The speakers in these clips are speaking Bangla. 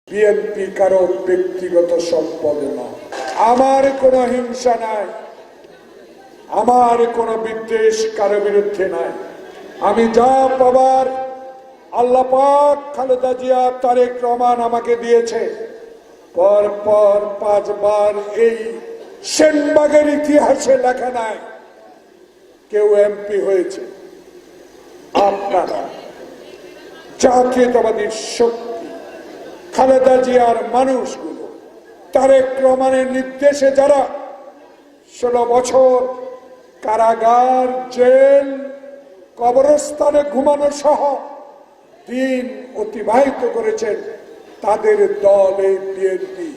বিএনপি কারো ব্যক্তিগত সম্পদ নয়। আমার কোনো হিংসা নাই, আমার কোনো বিদ্বেষ কারো বিরুদ্ধে নাই। আমি যা পাবার আল্লাহ পাক খালেদা জিয়া তারেক রহমান আমাকে দিয়েছে। পর পর 5 বার এই সেনবাগের ইতিহাসে লেখা নাই কেউ এমপি হয়েছে। আপনারা জাতীয়তাবাদী শক্তি, খালেদা জিয়ার মানুষগুলো, তারেক রহমানের নির্দেশে যারা 16 বছর কারাগার, জেল, কবরস্থানে ঘুমানো সহ দিন অতিবাহিত করেছেন, তাদের দল এই বিএনপি।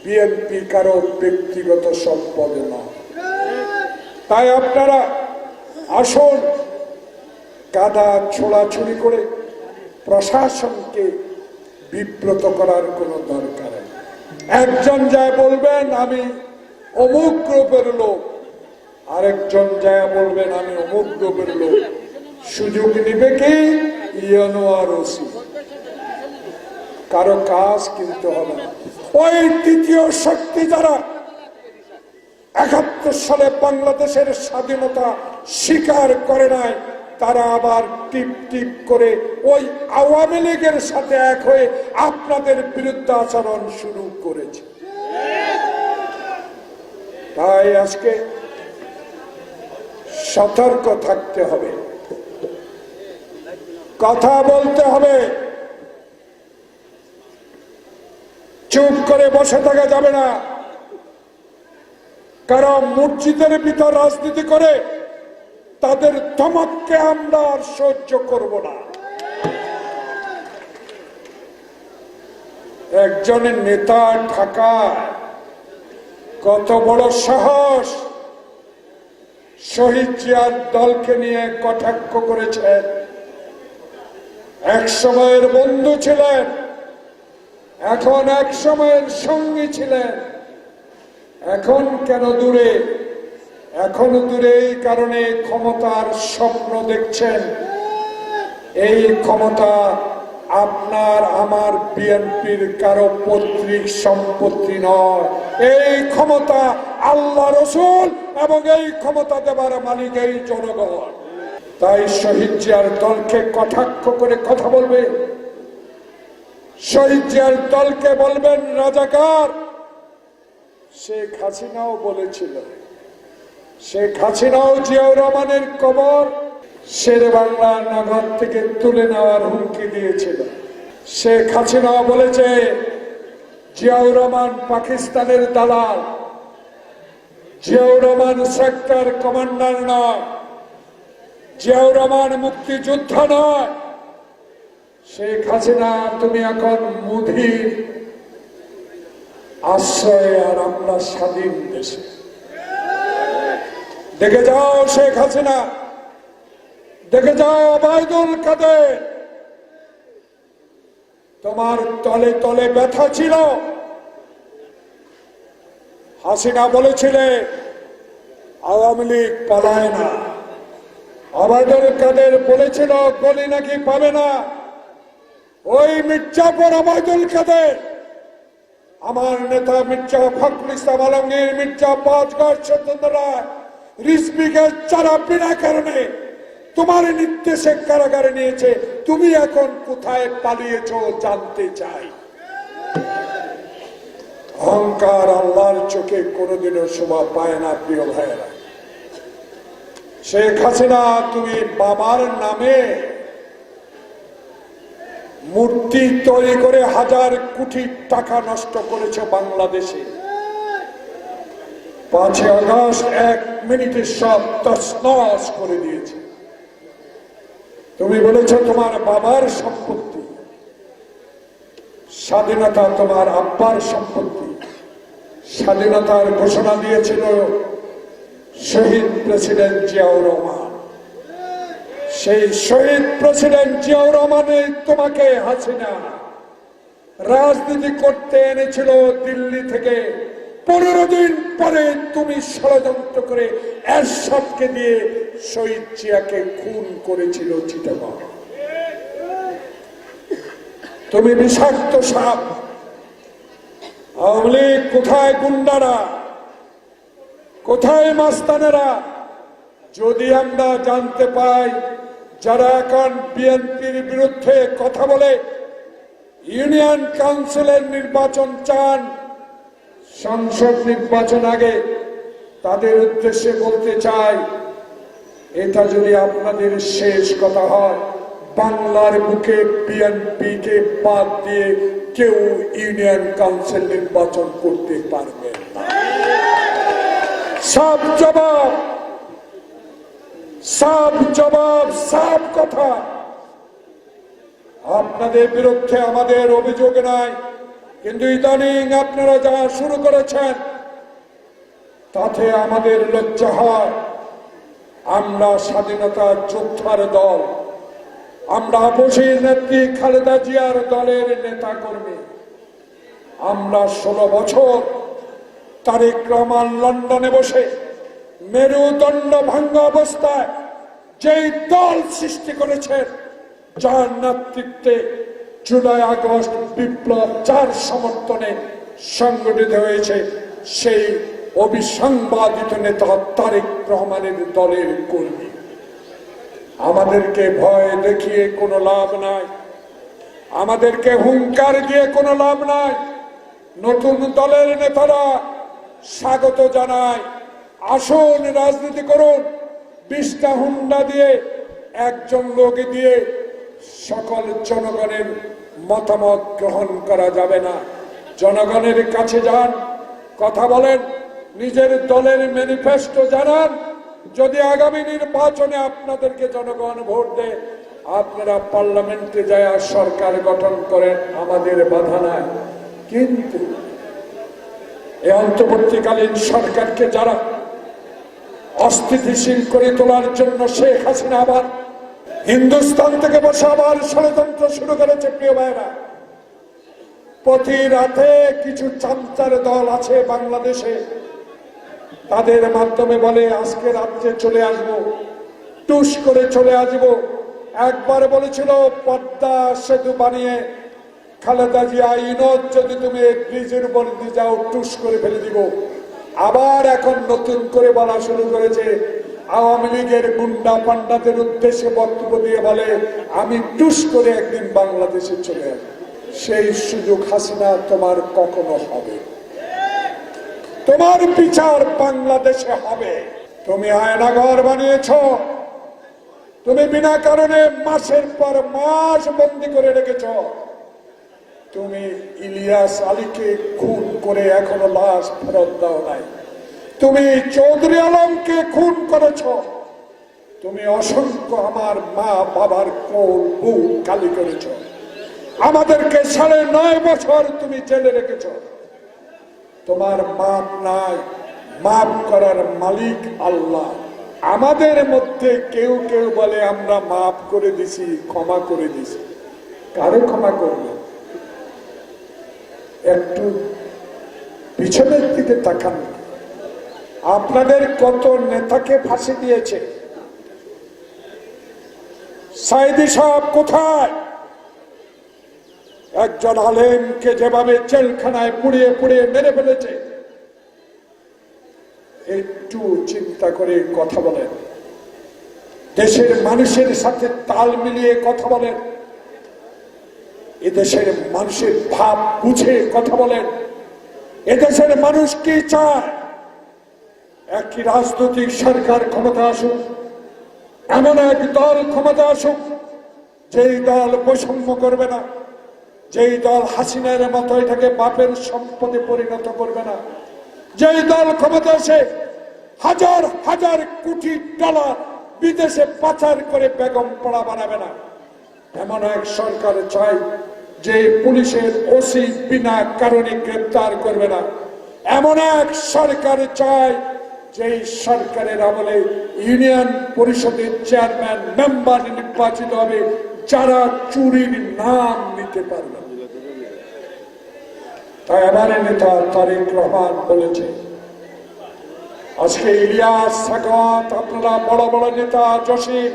বিএনপি কারো ব্যক্তিগত সম্পদ নয়। তাই আপনারা আসুন, কাদা ছোড়াছুড়ি করে প্রশাসনকে বিব্রত করার কোনো দরকার নেই। একজন যায় বলবেন আমি অমুক গ্রুপের লোক, আরেকজন যায় বলবেন আমি অমুক গ্রুপের লোক। সুযোগ নিবে কি ইউনো আর ওসি, কারো কাজ কিন্তু হবে না। ওই তৃতীয় শক্তি যারা 71 সালে বাংলাদেশের স্বাধীনতা স্বীকার করে নাই, তারা আবার টিপ টিপ করে ওই আওয়ামী লীগের সাথে এক হয়ে আপনাদের বিরুদ্ধে আচরণ শুরু করেছে। তাই আজকে সতর্ক থাকতে হবে, কথা বলতে হবে, চুপ করে বসে থাকা যাবে না। কারণ মসজিদের ভিতর রাজনীতি করে তাদের ধমককে আমরা আর সহ্য করব না। একজনের নেতা ঢাকায় কত বড় সাহস, শহীদ জিয়ার দলকে নিয়ে কটাক্ষ করেছেন। এক সময়ের বন্ধু ছিলেন, এখন এক সময়ের সঙ্গী ছিলেন, এখন কেন দূরে? এখন দূরে এই কারণে ক্ষমতার স্বপ্ন দেখছেন। এই ক্ষমতা আপনার আমার বিএনপির কারো পৈতৃক সম্পত্তি নয়। এই ক্ষমতা আল্লাহ রসুল এবং এই ক্ষমতা দেবার মালিক এই জনগণ। তাই শহীদ জিয়ার দলকে কটাক্ষ করে কথা বলবে, শহীদ জিয়ার দলকে বলবেন রাজাকার। শেখ হাসিনাও বলেছিল, শেখ হাসিনাও জিয়াউর রহমানের কবর শেরে বাংলা নগর থেকে তুলে নেওয়ার হুমকি দিয়েছিল। শেখ হাসিনাও বলেছে জিয়াউর রহমান পাকিস্তানের দালাল, জিয়াউর রহমান সেক্টর কমান্ডার নয়, জিয়াউর রহমান মুক্তিযোদ্ধা নয়। শেখ হাসিনা তুমি এখন মুধির আশ্রয় আর আমরা স্বাধীন দেশে। দেখে যাও শেখ হাসিনা, দেখে যাও ওবায়দুল কাদের, তোমার তলে তলে ব্যথা ছিল। হাসিনা বলেছিলে আওয়ামী লীগ পালায় না, ওবায়দুল কাদের বলেছিল গলি নাকি পাবে না। ওই মির্জাপুর ওবায়দুল কাদের, আমার নেতা মির্জা ফখরুল ইসলাম আলমগীর, মির্জা বাজগর সত্যেন্দ্র রায়, রিজভিকে যারা বিনা কারণে তোমার নির্দেশে কারাগারে নিয়েছে, তুমি এখন কোথায় পালিয়েছ জানতে চাই। অহংকার আল্লাহর চোখে কোনোদিনও শোভা পায় না প্রিয় ভাইয়েরা। শেখ হাসিনা তুমি বাবার নামে মূর্তি তৈরি করে 1000 কোটি টাকা নষ্ট করেছ বাংলাদেশে। 5 আগস্ট 1 মিনিটে সব তছনছ করে দিয়েছে। তুমি বলেছ তোমার বাবার সম্পত্তি, স্বাধীনতা তোমার আব্বার সম্পত্তি। স্বাধীনতার ঘোষণা দিয়েছিল শহীদ প্রেসিডেন্ট জিয়াউর রহমান। সেই শহীদ প্রেসিডেন্ট জিয়াউর রহমানে তোমাকে হাসিনা রাজনীতি করতে এনেছিল দিল্লি থেকে। 15 দিন পরে তুমি ষড়যন্ত্র করে এরশাদকে দিয়ে শহীদ জিয়াকে খুন করেছিল চিটাগং। তুমি বিষাক্ত সাপ, আওয়ামী লীগ কোথায়, গুন্ডারা কোথায়, মাস্তানেরা? যদি আমরা জানতে পাই যারা এখন বিএনপির বিরুদ্ধে কথা বলে, ইউনিয়ন কাউন্সিলের নির্বাচন চান, সংসদ নির্বাচন আগে, তাদের উদ্দেশ্যে বলতে চাই, এটা যদি আপনাদের শেষ কথা হয়, বাংলার বুকে বিএনপিকে বাদ দিয়ে কেউ ইউনিয়ন কাউন্সিল নির্বাচন করতে পারবে না। সব জবাব, সব জবাব, সব কথা। আপনাদের বিরুদ্ধে আমাদের অভিযোগ নাই, কিন্তু ইদানিং আপনারা যা শুরু করেছেন তাতে আমাদের লজ্জা হয়। আমরা স্বাধীনতা যোদ্ধার দল, আমরা আপসীর নেত্রী খালেদা জিয়ার দলের নেতা কর্মী। আমরা 16 বছর তারেক রহমান লন্ডনে বসে মেরুদণ্ড ভাঙ্গা অবস্থায় যেই দল সৃষ্টি করেছেন, যার নেতৃত্বে জুলাই আগস্ট বিপ্লব, যার সমর্থনে সংগঠিত হয়েছে, সেই অবিসংবাদিত নেতা তারেক রহমানের দলের কর্মী। আমাদেরকে ভয় দেখিয়ে কোনো লাভ নাই, আমাদেরকে হুঙ্কার দিয়ে কোনো লাভ নাই। নতুন দলের নেতারা স্বাগত জানায়, আসুন রাজনীতি করুন। 20টা হুন্ডা দিয়ে, একজন লোক দিয়ে সকল জনগণের মতামত গ্রহণ করা যাবে না। জনগণের কাছে যান, কথা বলেন, নিজের দলের ম্যানিফেস্টো জানান। যদি আগামী নির্বাচনে আপনাদেরকে জনগণ ভোট দেয়, আপনারা পার্লামেন্টে যায় সরকার গঠন করেন, আমাদের বাধা নাই। কিন্তু এই অন্তর্বর্তীকালীন সরকারকে যারা অস্থিতিশীল করে তোলার জন্য শেখ হাসিনা আবার হিন্দুস্তান থেকে বসে আবার ষড়যন্ত্র শুরু করেছে, প্রিয় ভাইরা, প্রতি রাতে কিছু চামচার দল আছে বাংলাদেশে, তাদের মাধ্যমে বলে আজকে রাত্রে চলে আসব, টুস করে চলে আসব। একবার বলেছিল পদ্মা সেতু বানিয়ে খালেদা জিয়া, ইনত যদি তুমি ব্রিজের উপর দিয়ে যাও টুস করে ফেলে দিব। আবার এখন নতুন করে বলা শুরু করেছে, আওয়ামী লীগের গুন্ডা পান্ডাদের উদ্দেশ্যে বক্তব্য দিয়ে বলে আমি টুস করে একদিন বাংলাদেশে চলে আসব। সেই সুযোগ হাসিনা তোমার কখনো হবে? তোমার বিচার বাংলাদেশে হবে। তুমি আয়নাঘর বানিয়েছ, তুমি বিনা কারণে মাসের পর মাস বন্দী করে রেখেছ। তুমি ইলিয়াস আলীকে খুন করে এখনো লাশ ফেরত দাও নাই। তুমি চৌধুরী আলমকে খুন করেছ। তুমি অসংখ্য আমার মা বাবার কোল বুক খালি করেছ। আমাদেরকে 9.5 বছর তুমি জেলে রেখেছ। তোমার মাপ নাই, মাপ করার মালিক আল্লাহ। আমাদের মধ্যে কেউ কেউ বলে আমরা মাপ করে দিছি, ক্ষমা করে দিছি। কারে ক্ষমা করবে? একটু পিছনের দিকে তাকান। আপনাদের কত নেতাকে ফাঁসি দিয়েছে। সাইদি সাহেব কোথায়? একজন আলেমকে যেভাবে জেলখানায় পুড়িয়ে পুড়িয়ে মেরে ফেলেছে। একটু চিন্তা করে কথা বলেন, দেশের মানুষের সাথে তাল মিলিয়ে কথা বলেন, এদেশের মানুষের ভাব বুঝে কথা বলেন। এদেশের মানুষ কি চায়? একই রাজনৈতিক সরকার ক্ষমতা আসুক, এমন এক দল ক্ষমতা আসুক যেই দল বৈষম্য করবে না, যেই দল হাসিনার মতো এটাকে বাপের সম্পদে পরিণত করবে না, যেই দল ক্ষমতা আসে হাজার হাজার কোটি ডলার বিদেশে পাচার করে বেগম পড়া বানাবে না, এমন এক সরকার চাই যে পুলিশের ওসি বিনা কারণে গ্রেপ্তার করবে না। এমন এক সরকার চাই যেই সরকারের আমলে ইউনিয়ন পরিষদের চেয়ারম্যান মেম্বার নির্বাচিত হবে যারা চুরির নাম নিতে পারবে। তাই আমার নেতা তারেক রহমান বলেছে, আজকে ইলিয়াস, সাকাত, আপনারা বড় বড় নেতা জসিম,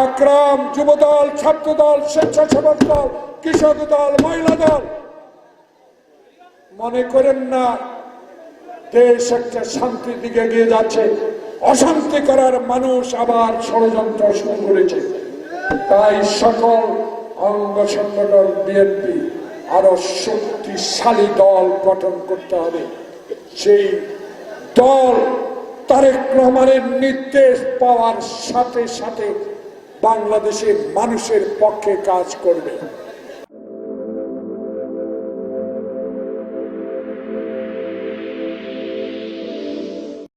আকরাম, যুবদল, ছাত্রদল, স্বেচ্ছাসেবক দল, কৃষক দল, মহিলা দল, মনে করেন না দেশ একটা শান্তির দিকে এগিয়ে যাচ্ছে, অশান্তি করার মানুষ আবার ষড়যন্ত্র শুরু করেছে। তাই সকল অঙ্গ সংগঠন বিএনপি আরো শক্তিশালী দল গঠন করতে হবে। সেই দল তারেক রহমানের নির্দেশ পাওয়ার সাথে সাথে বাংলাদেশের মানুষের পক্ষে কাজ করবে।